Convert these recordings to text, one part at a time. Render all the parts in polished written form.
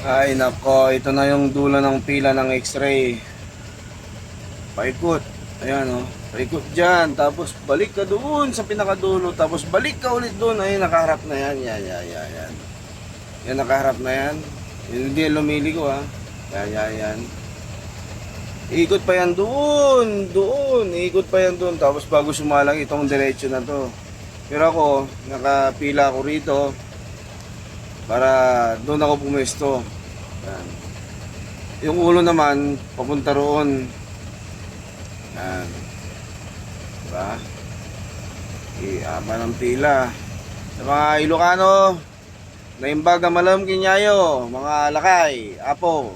Ay nako, ito na yung dulo ng pila ng x-ray. Paikot. Ayan o. Paikot dyan. Tapos balik ka doon sa pinakadulo. Tapos balik ka ulit doon. Ay nakaharap na yan. Yan. Yan nakaharap na yan. Hindi lumili ko ha. Yan. Ikot pa yan doon. Doon. Ikot pa yan doon. Tapos bago sumalang itong diretso na to. Pero ako, nakapila ako rito para doon ako pumesto. Yan. Yung ulo naman, papunta roon. Yan. Diba? Iama ng pila. Sa mga Ilocano, naimbaga malam kinyayo, mga lakay, apo.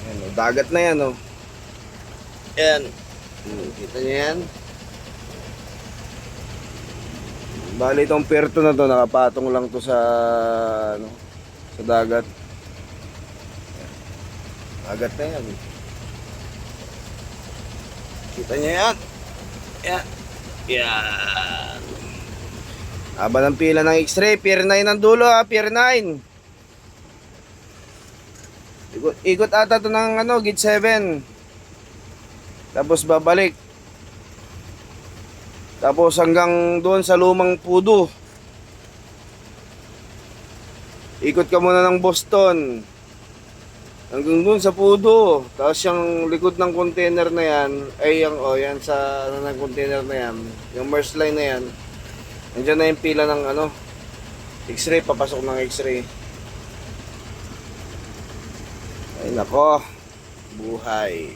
Yan, o, dagat na yan, oh. Yan. Kita niyo yan? Bali itong perto na to, nakapatong lang to sa ano, sa dagat. Dagat na yan. Kita niyo yan? Yan. Yan. Haba ng pila ng x-ray, Pier 9 ang dulo ha, Pier 9. Ikot ata to ng ano, gate 7. Tapos babalik. Tapos hanggang doon sa lumang pudo. Ikot ka muna ng Boston. Hanggang doon sa pudo. Tapos yung likod ng container na yan, ay yung, oh, yan sa ano, ng container na yan, yung MERS line na yan. Nandiyan na yung pila ng ano, x-ray, papasok ng x-ray. Ay nako, buhay.